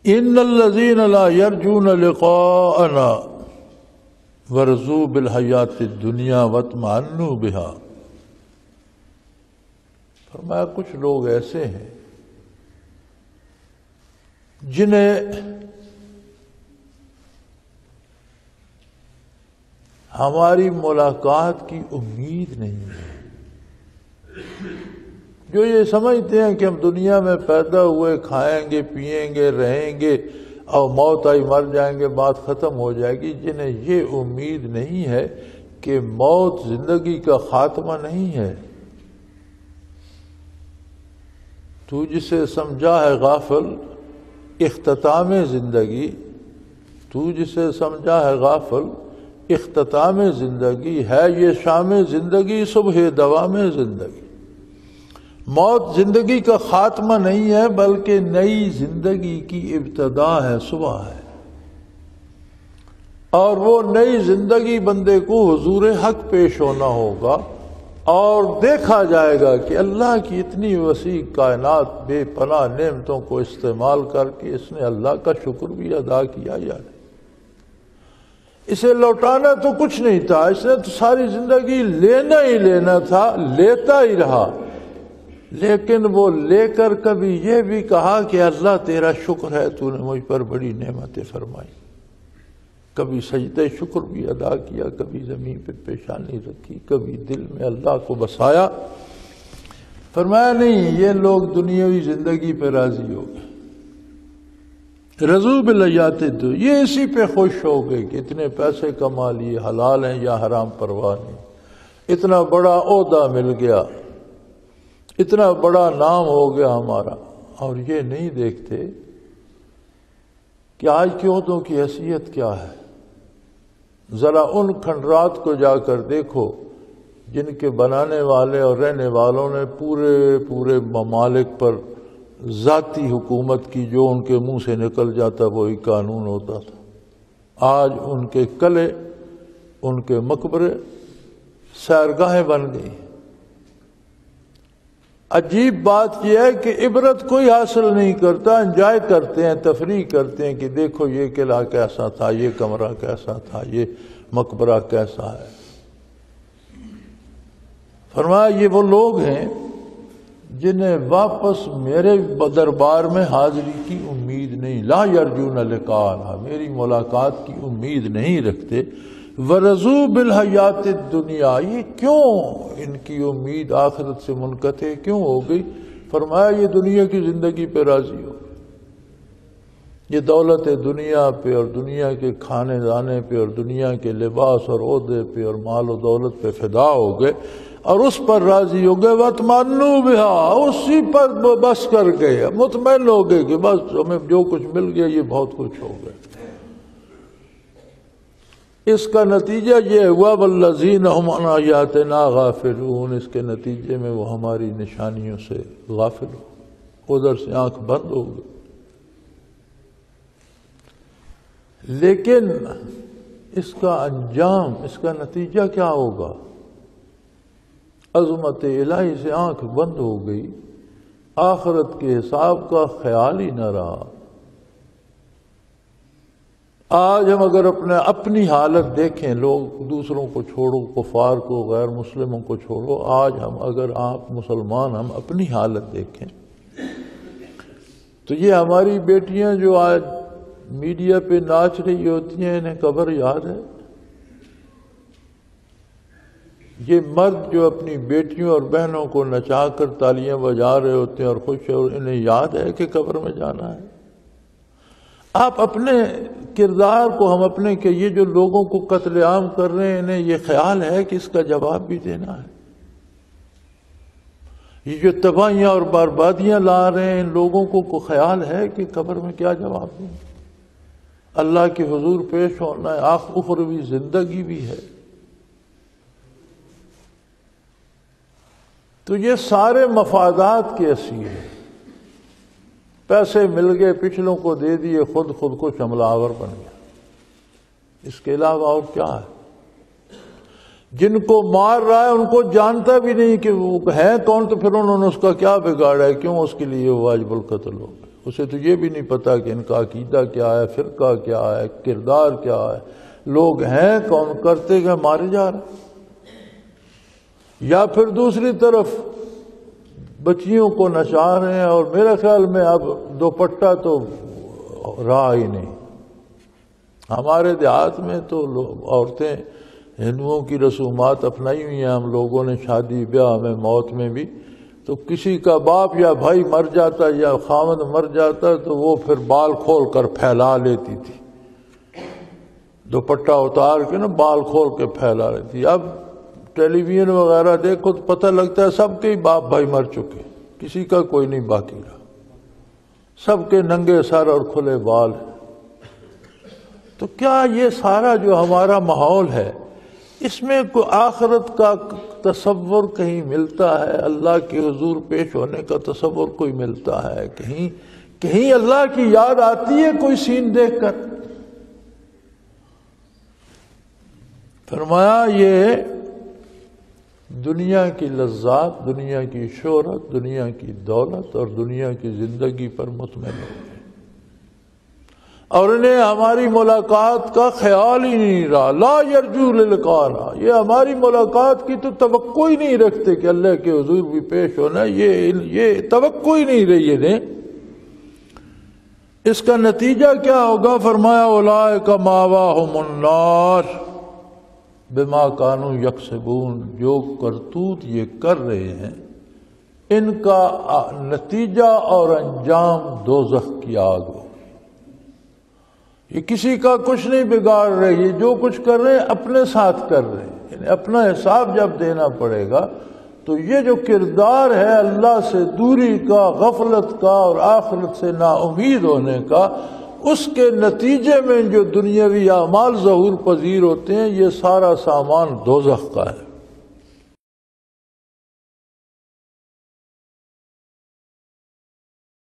ان الذین لا یرجون لقاءنا ورضوا بالحیات الدنیا واطمأنوا بها، فرمایا کچھ لوگ ایسے ہیں جنہیں ہماری ملاقات کی امید نہیں ہے، جو یہ سمجھتے ہیں کہ ہم دنیا میں پیدا ہوئے، کھائیں گے، پئیں گے، رہیں گے اور موت آئی مر جائیں گے، بات ختم ہو جائے گی، جنہیں یہ امید نہیں ہے کہ موت زندگی کا خاتمہ نہیں ہے۔ تو جسے سمجھا ہے غافل اختتام زندگی، تو جسے سمجھا ہے غافل اختتام زندگی، ہے یہ شام زندگی صبح دوام زندگی۔ موت زندگی کا خاتمہ نہیں ہے بلکہ نئی زندگی کی ابتدا ہے، صبح ہے، اور وہ نئی زندگی بندے کو حضور حق پیش ہونا ہوگا اور دیکھا جائے گا کہ اللہ کی اتنی وسیع کائنات بے پناہ نعمتوں کو استعمال کر کے اس نے اللہ کا شکر بھی ادا کیا یا نہیں۔ اسے لوٹانا تو کچھ نہیں تھا، اس نے تو ساری زندگی لینا ہی لینا تھا، لیتا ہی رہا، لیکن وہ لے کر کبھی یہ بھی کہا کہ اللہ تیرا شکر ہے، تو نے مجھ پر بڑی نعمتیں فرمائی۔ کبھی سجدہ شکر بھی ادا کیا، کبھی زمین پہ پیشانی رکھی، کبھی دل میں اللہ کو بسایا۔ فرمایا نہیں، یہ لوگ دنیاوی زندگی پہ راضی ہو گئے، رضوا بالحیات الدنیا، یہ اسی پہ خوش ہو گئے کہ اتنے پیسے کما لیے، حلال ہیں یا حرام پرواہ نہیں، اتنا بڑا عہدہ مل گیا، اتنا بڑا نام ہو گیا ہمارا، اور یہ نہیں دیکھتے کہ آج کے عہدوں کی حیثیت کیا ہے۔ ذرا ان کھنڈرات کو جا کر دیکھو جن کے بنانے والے اور رہنے والوں نے پورے ممالک پر ذاتی حکومت کی، جو ان کے منہ سے نکل جاتا وہی قانون ہوتا تھا۔ آج ان کے قلعے، ان کے مقبرے سیرگاہیں بن گئی۔ عجیب بات یہ ہے کہ عبرت کوئی حاصل نہیں کرتا، انجوائے کرتے ہیں، تفریح کرتے ہیں کہ دیکھو یہ قلعہ کیسا تھا، یہ کمرہ کیسا تھا، یہ مقبرہ کیسا ہے۔ فرمایا یہ وہ لوگ ہیں جنہیں واپس میرے دربار میں حاضری کی امید نہیں، لا یرجون لقاءنا، میری ملاقات کی امید نہیں رکھتے۔ ورضوا بالحیات الدنیا، یہ کیوں ان کی امید آخرت سے منقطع کیوں ہو گئی؟ فرمایا یہ دنیا کی زندگی پہ راضی ہو، یہ دولت دنیا پہ اور دنیا کے کھانے دانے پہ اور دنیا کے لباس اور عہدے پہ اور مال و دولت پہ فدا ہو گئے اور اس پر راضی ہو گئے۔ واطمأنوا بها، اسی پر بس کر گئے، مطمئن ہو گئے کہ بس ہمیں جو کچھ مل گیا یہ بہت کچھ ہو گیا۔ اس کا نتیجہ یہ ہوا والذین هم عن آیاتنا غافلون، اس کے نتیجے میں وہ ہماری نشانیوں سے غافل ہو، ادھر سے آنکھ بند ہو گئی۔ لیکن اس کا انجام، اس کا نتیجہ کیا ہوگا؟ عظمت الہی سے آنکھ بند ہو گئی، آخرت کے حساب کا خیال ہی نہ رہا۔ آج ہم اگر اپنی حالت دیکھیں، لوگ دوسروں کو چھوڑو، کفار کو، غیر مسلموں کو چھوڑو، آج اگر آپ مسلمان ہم اپنی حالت دیکھیں تو یہ ہماری بیٹیاں جو آج میڈیا پہ ناچ رہی ہوتی ہیں، انہیں قبر یاد ہے؟ یہ مرد جو اپنی بیٹیوں اور بہنوں کو نچا کر تالیاں بجا رہے ہوتے ہیں اور خوش ہیں، اور انہیں یاد ہے کہ قبر میں جانا ہے؟ آپ اپنے کردار کو، ہم اپنے کہ یہ جو لوگوں کو قتل عام کر رہے ہیں، انہیں یہ خیال ہے کہ اس کا جواب بھی دینا ہے؟ یہ جو تباہیاں اور بربادیاں لا رہے ہیں، ان لوگوں کو خیال ہے کہ قبر میں کیا جواب دیں؟ اللہ کے حضور پیش ہونا ہے، اخروی زندگی بھی ہے۔ تو یہ سارے مفادات کے اسیر ہیں۔ پیسے مل گئے، پچھلوں کو دے دیے، خود کو حملہ آور بن گیا۔ اس کے علاوہ اور کیا ہے؟ جن کو مار رہا ہے ان کو جانتا بھی نہیں کہ وہ ہیں کون، تو پھر انہوں نے اس کا کیا بگاڑا ہے، کیوں اس کے لیے واجب القتل ہو گیا؟ اسے تو یہ بھی نہیں پتا کہ ان کا عقیدہ کیا ہے، فرقہ کیا ہے، کردار کیا ہے، لوگ ہیں کون، کرتے کہ مارے جا رہے۔ یا پھر دوسری طرف بچیوں کو نچا رہے ہیں، اور میرے خیال میں اب دوپٹہ تو رہا ہی نہیں۔ ہمارے دیہات میں تو عورتیں ہندوؤں کی رسومات اپنائی ہوئی ہیں ہم لوگوں نے، شادی بیاہ میں، موت میں بھی، تو کسی کا باپ یا بھائی مر جاتا یا خاوند مر جاتا تو وہ پھر بال کھول کر پھیلا لیتی تھی، دوپٹہ اتار کے نا بال کھول کے پھیلا لیتی۔ اب ٹیلی ویژن وغیرہ دیکھو تو پتہ لگتا ہے سب کے ہی باپ بھائی مر چکے، کسی کا کوئی نہیں باقی رہا، سب کے ننگے سر اور کھلے بال ہیں۔ تو کیا یہ سارا جو ہمارا ماحول ہے اس میں کوئی آخرت کا تصور کہیں ملتا ہے؟ اللہ کے حضور پیش ہونے کا تصور کوئی ملتا ہے؟ کہیں اللہ کی یاد آتی ہے کوئی سین دیکھ کر؟ فرمایا یہ دنیا کی لذات، دنیا کی شہرت، دنیا کی دولت اور دنیا کی زندگی پر مطمئن ہو گئے، اور انہیں ہماری ملاقات کا خیال ہی نہیں رہا۔ لا یرجو للقانا، یہ ہماری ملاقات کی تو توقع ہی نہیں رکھتے کہ اللہ کے حضور بھی پیش ہونا، یہ توقع ہی نہیں رہی انہیں۔ اس کا نتیجہ کیا ہوگا؟ فرمایا اولئک مأواہم النار بما کانوا یکسبون، جو کرتوت یہ کر رہے ہیں ان کا نتیجہ اور انجام دوزخ کی آگ ہوگی۔ یہ کسی کا کچھ نہیں بگاڑ رہے، یہ جو کچھ کر رہے ہیں اپنے ساتھ کر رہے ہیں، یعنی اپنا حساب جب دینا پڑے گا تو یہ جو کردار ہے اللہ سے دوری کا، غفلت کا اور آخرت سے نا امید ہونے کا، اس کے نتیجے میں جو دنیاوی اعمال ظہور پذیر ہوتے ہیں یہ سارا سامان دوزخ کا ہے۔